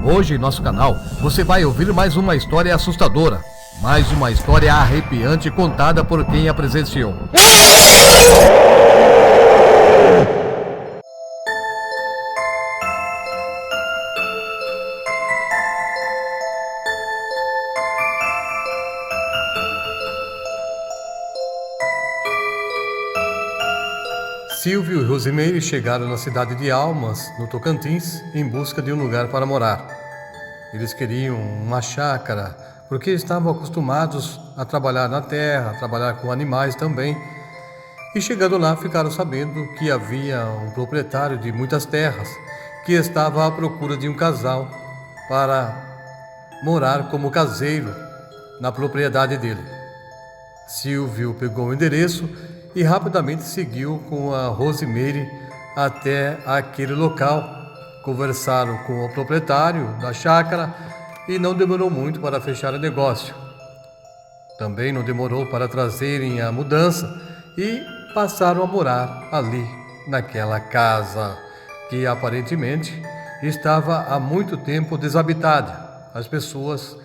Hoje em nosso canal você vai ouvir mais uma história assustadora, mais uma história arrepiante contada por quem a presenciou. Silvio e Rosimeire chegaram na cidade de Almas, no Tocantins, em busca de um lugar para morar. Eles queriam uma chácara, porque estavam acostumados a trabalhar na terra, a trabalhar com animais também. E chegando lá, ficaram sabendo que havia um proprietário de muitas terras que estava à procura de um casal para morar como caseiro na propriedade dele. Silvio pegou o endereço e rapidamente seguiu com a Rosimeire até aquele local. Conversaram com o proprietário da chácara e não demorou muito para fechar o negócio. Também não demorou para trazerem a mudança e passaram a morar ali, naquela casa, que aparentemente estava há muito tempo desabitada. As pessoas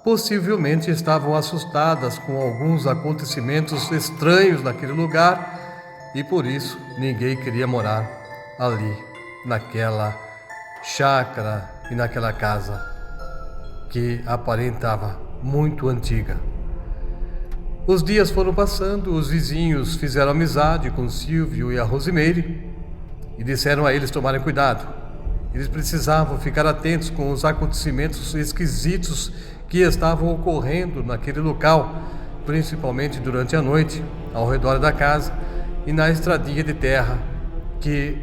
possivelmente estavam assustadas com alguns acontecimentos estranhos naquele lugar e por isso ninguém queria morar ali, naquela chácara e naquela casa que aparentava muito antiga. Os dias foram passando, os vizinhos fizeram amizade com Silvio e a Rosimeire e disseram a eles tomarem cuidado. Eles precisavam ficar atentos com os acontecimentos esquisitos que estavam ocorrendo naquele local, principalmente durante a noite, ao redor da casa e na estradinha de terra que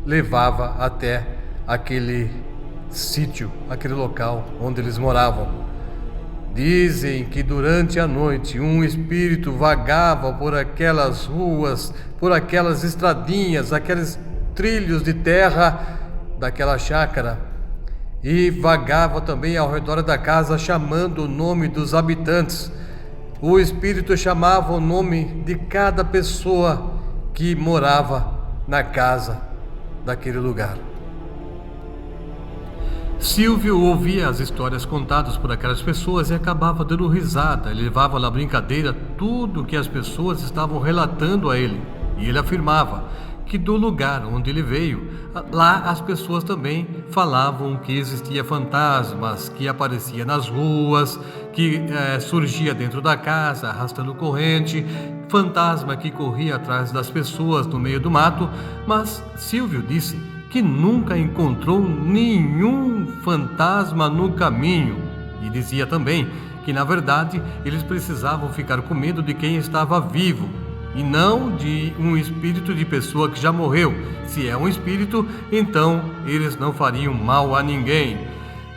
levava até aquele sítio, aquele local onde eles moravam. Dizem que durante a noite um espírito vagava por aquelas ruas, por aquelas estradinhas, aqueles trilhos de terra daquela chácara, e vagava também ao redor da casa chamando o nome dos habitantes. O espírito chamava o nome de cada pessoa que morava na casa daquele lugar. Silvio ouvia as histórias contadas por aquelas pessoas e acabava dando risada. Ele levava na brincadeira tudo que as pessoas estavam relatando a ele. E ele afirmava que do lugar onde ele veio, lá as pessoas também falavam que existia fantasmas, que aparecia nas ruas, que surgia dentro da casa arrastando corrente, fantasma que corria atrás das pessoas no meio do mato, mas Silvio disse que nunca encontrou nenhum fantasma no caminho e dizia também que na verdade eles precisavam ficar com medo de quem estava vivo e não de um espírito de pessoa que já morreu. Se é um espírito, então eles não fariam mal a ninguém.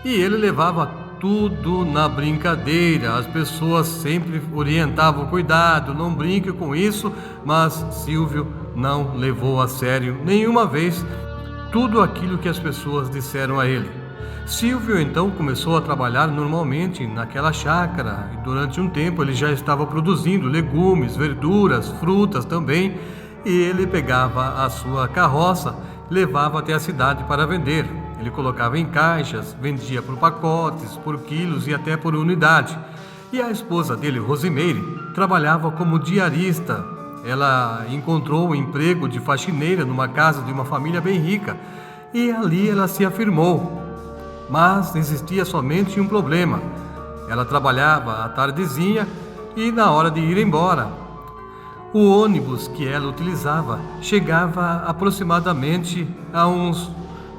E ele levava tudo na brincadeira. As pessoas sempre orientavam: cuidado, não brinque com isso, mas Silvio não levou a sério nenhuma vez tudo aquilo que as pessoas disseram a ele. Silvio então começou a trabalhar normalmente naquela chácara e durante um tempo ele já estava produzindo legumes, verduras, frutas também, e ele pegava a sua carroça, levava até a cidade para vender. Ele colocava em caixas, vendia por pacotes, por quilos e até por unidade. E a esposa dele, Rosimeire, trabalhava como diarista. Ela encontrou um emprego de faxineira numa casa de uma família bem rica e ali ela se afirmou. Mas existia somente um problema. Ela trabalhava à tardezinha e na hora de ir embora, o ônibus que ela utilizava chegava aproximadamente a uns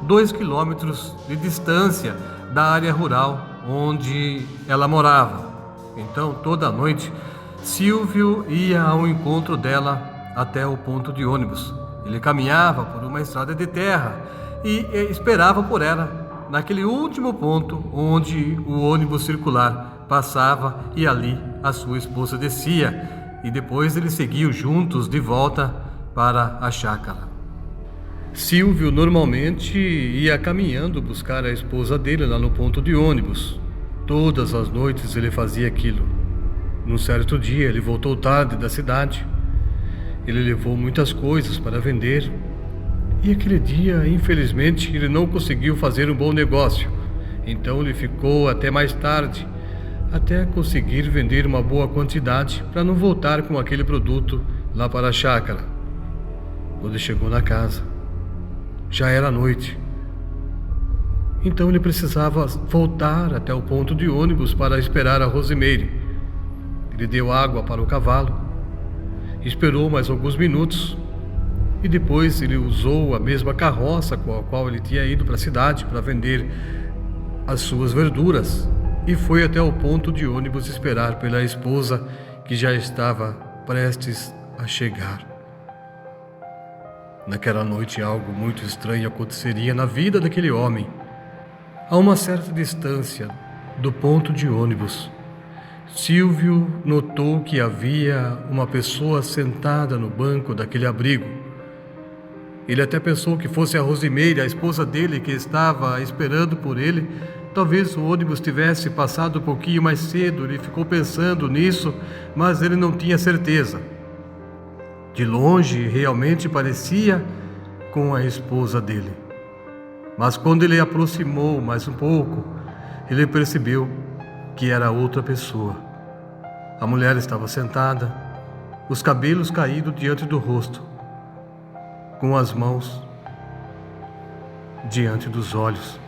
2 quilômetros de distância da área rural onde ela morava. Então, toda noite, Silvio ia ao encontro dela até o ponto de ônibus. Ele caminhava por uma estrada de terra e esperava por ela naquele último ponto onde o ônibus circular passava e ali a sua esposa descia e depois eles seguiam juntos de volta para a chácara. Silvio normalmente ia caminhando buscar a esposa dele lá no ponto de ônibus. Todas as noites ele fazia aquilo. Num certo dia ele voltou tarde da cidade. Ele levou muitas coisas para vender. E aquele dia, infelizmente, ele não conseguiu fazer um bom negócio. Então ele ficou até mais tarde, até conseguir vender uma boa quantidade para não voltar com aquele produto lá para a chácara. Quando chegou na casa, já era noite. Então ele precisava voltar até o ponto de ônibus para esperar a Rosimeire. Ele deu água para o cavalo, esperou mais alguns minutos e depois ele usou a mesma carroça com a qual ele tinha ido para a cidade para vender as suas verduras e foi até o ponto de ônibus esperar pela esposa que já estava prestes a chegar. Naquela noite algo muito estranho aconteceria na vida daquele homem. A uma certa distância do ponto de ônibus, Silvio notou que havia uma pessoa sentada no banco daquele abrigo. Ele até pensou que fosse a Rosimeire, a esposa dele, que estava esperando por ele. Talvez o ônibus tivesse passado um pouquinho mais cedo, ele ficou pensando nisso, mas ele não tinha certeza. De longe, realmente parecia com a esposa dele. Mas quando ele aproximou mais um pouco, ele percebeu que era outra pessoa. A mulher estava sentada, os cabelos caídos diante do rosto, com as mãos diante dos olhos,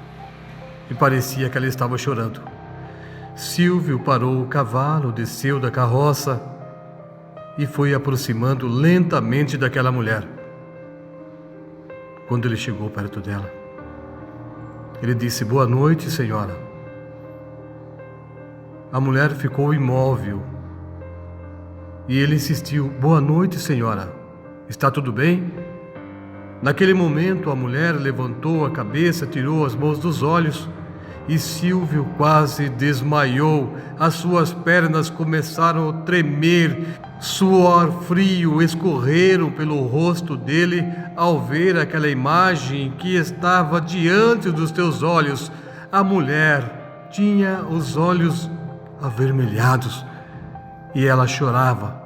e parecia que ela estava chorando. Silvio parou o cavalo, desceu da carroça e foi aproximando lentamente daquela mulher. Quando ele chegou perto dela, ele disse: "Boa noite, senhora." A mulher ficou imóvel e ele insistiu: "Boa noite, senhora. Está tudo bem?" Naquele momento, a mulher levantou a cabeça, tirou as mãos dos olhos e Silvio quase desmaiou. As suas pernas começaram a tremer, suor frio escorreram pelo rosto dele ao ver aquela imagem que estava diante dos teus olhos. A mulher tinha os olhos avermelhados e ela chorava.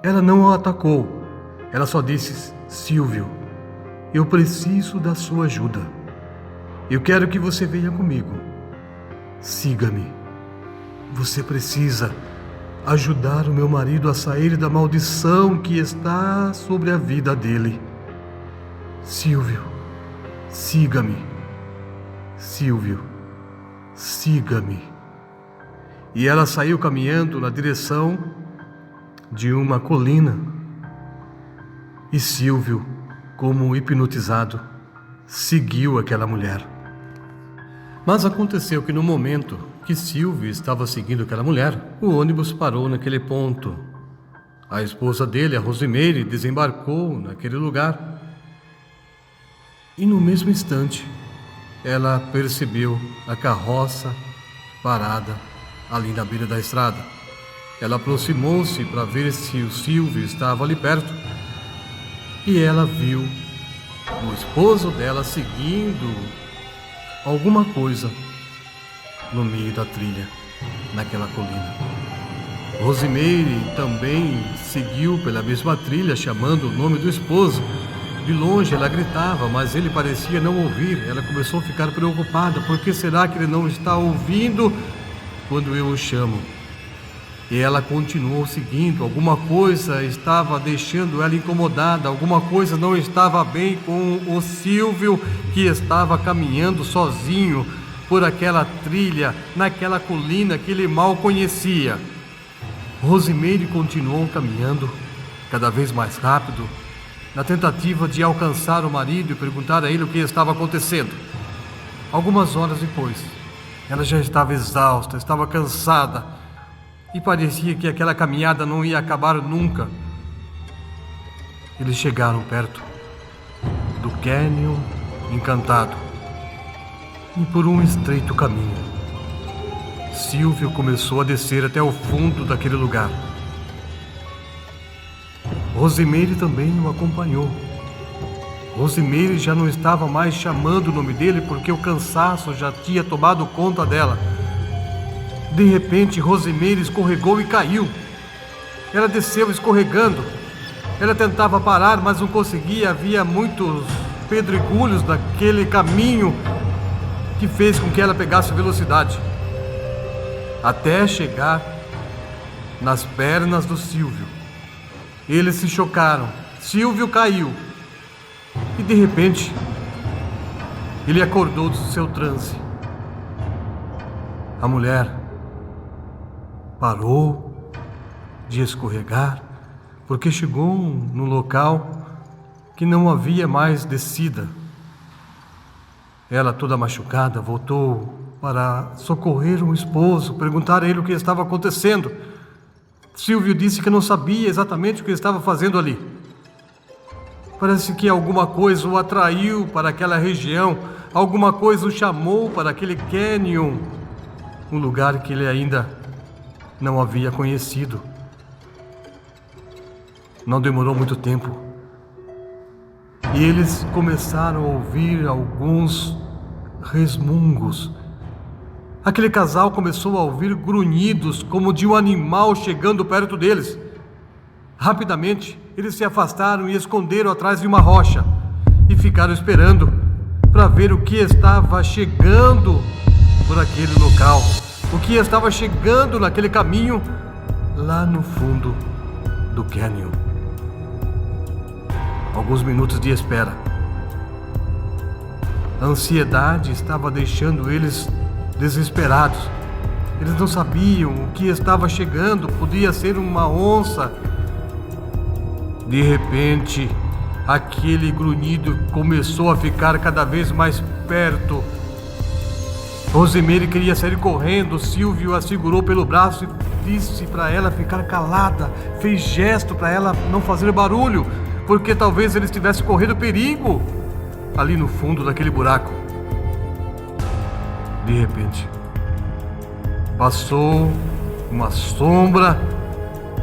Ela não o atacou, ela só disse: "Silvio, eu preciso da sua ajuda. Eu quero que você venha comigo. Siga-me. Você precisa ajudar o meu marido a sair da maldição que está sobre a vida dele. Silvio, siga-me. Silvio, siga-me." E ela saiu caminhando na direção de uma colina. E Silvio, como hipnotizado, seguiu aquela mulher. Mas aconteceu que no momento que Silvio estava seguindo aquela mulher, o ônibus parou naquele ponto. A esposa dele, a Rosimeire, desembarcou naquele lugar. E no mesmo instante, ela percebeu a carroça parada ali na beira da estrada. Ela aproximou-se para ver se o Silvio estava ali perto. E ela viu o esposo dela seguindo alguma coisa no meio da trilha, naquela colina. Rosimeire também seguiu pela mesma trilha, chamando o nome do esposo. De longe ela gritava, mas ele parecia não ouvir. Ela começou a ficar preocupada. Por que será que ele não está ouvindo quando eu o chamo? E ela continuou seguindo. Alguma coisa estava deixando ela incomodada. Alguma coisa não estava bem com o Silvio, que estava caminhando sozinho por aquela trilha, naquela colina que ele mal conhecia. Rosimeire continuou caminhando cada vez mais rápido, na tentativa de alcançar o marido e perguntar a ele o que estava acontecendo. Algumas horas depois, ela já estava exausta, estava cansada, e parecia que aquela caminhada não ia acabar nunca. Eles chegaram perto do Cânion Encantado e por um estreito caminho, Silvio começou a descer até o fundo daquele lugar. Rosimeire também o acompanhou. Rosimeire já não estava mais chamando o nome dele porque o cansaço já tinha tomado conta dela. De repente, Rosimeire escorregou e caiu. Ela desceu escorregando. Ela tentava parar, mas não conseguia. Havia muitos pedregulhos naquele caminho que fez com que ela pegasse velocidade, até chegar nas pernas do Silvio. Eles se chocaram. Silvio caiu. E de repente, ele acordou do seu transe. A mulher parou de escorregar, porque chegou num local que não havia mais descida. Ela, toda machucada, voltou para socorrer o esposo, perguntar a ele o que estava acontecendo. Silvio disse que não sabia exatamente o que estava fazendo ali. Parece que alguma coisa o atraiu para aquela região, alguma coisa o chamou para aquele cânion, um lugar que ele ainda não havia conhecido. Não demorou muito tempo e eles começaram a ouvir alguns resmungos. Aquele casal começou a ouvir grunhidos como de um animal chegando perto deles. Rapidamente, eles se afastaram e esconderam atrás de uma rocha e ficaram esperando para ver o que estava chegando por aquele local, o que estava chegando naquele caminho lá no fundo do cânion. Alguns minutos de espera. A ansiedade estava deixando eles desesperados. Eles não sabiam o que estava chegando. Podia ser uma onça. De repente, aquele grunhido começou a ficar cada vez mais perto. Rosimeire queria sair correndo. Silvio a segurou pelo braço e disse para ela ficar calada. Fez gesto para ela não fazer barulho, porque talvez ele estivesse correndo perigo ali no fundo daquele buraco. De repente, passou uma sombra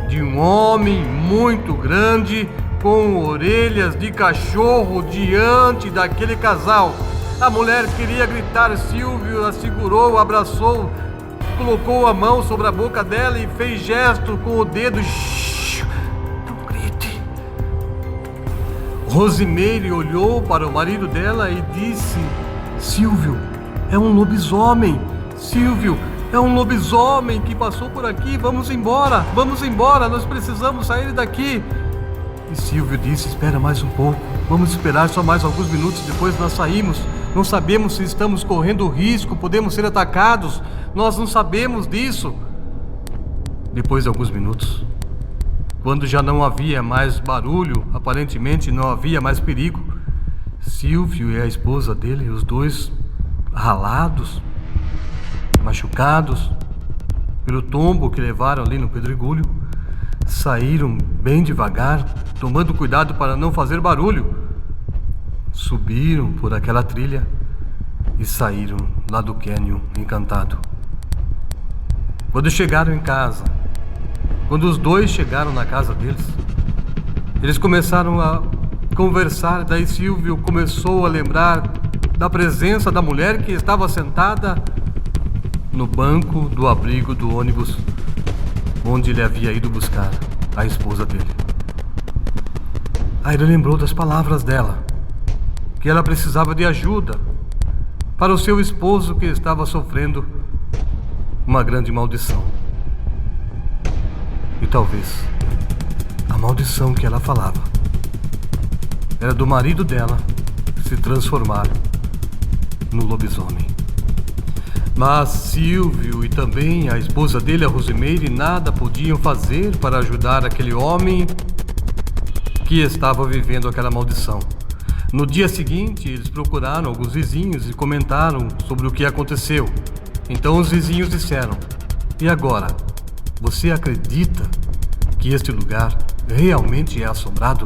de um homem muito grande com orelhas de cachorro diante daquele casal. A mulher queria gritar. Silvio a segurou, abraçou, colocou a mão sobre a boca dela e fez gesto com o dedo. Não grite. Rosimeire olhou para o marido dela e disse: Silvio, é um lobisomem. Silvio, é um lobisomem que passou por aqui. Vamos embora, nós precisamos sair daqui. E Silvio disse: espera mais um pouco, vamos esperar só mais alguns minutos, depois nós saímos. Não sabemos se estamos correndo risco, podemos ser atacados, nós não sabemos disso. Depois de alguns minutos, quando já não havia mais barulho, aparentemente não havia mais perigo, Silvio e a esposa dele, os dois ralados, machucados pelo tombo que levaram ali no pedregulho, saíram bem devagar, tomando cuidado para não fazer barulho. Subiram por aquela trilha e saíram lá do cânion encantado. Quando chegaram em casa, quando os dois chegaram na casa deles, eles começaram a conversar. Daí Silvio começou a lembrar da presença da mulher que estava sentada no banco do abrigo do ônibus onde ele havia ido buscar a esposa dele. Aí ele lembrou das palavras dela, que ela precisava de ajuda para o seu esposo que estava sofrendo uma grande maldição. E talvez a maldição que ela falava era do marido dela se transformar no lobisomem. Mas Silvio e também a esposa dele, a Rosimeire, nada podiam fazer para ajudar aquele homem que estava vivendo aquela maldição. No dia seguinte, eles procuraram alguns vizinhos e comentaram sobre o que aconteceu. Então os vizinhos disseram: e agora, você acredita que este lugar realmente é assombrado?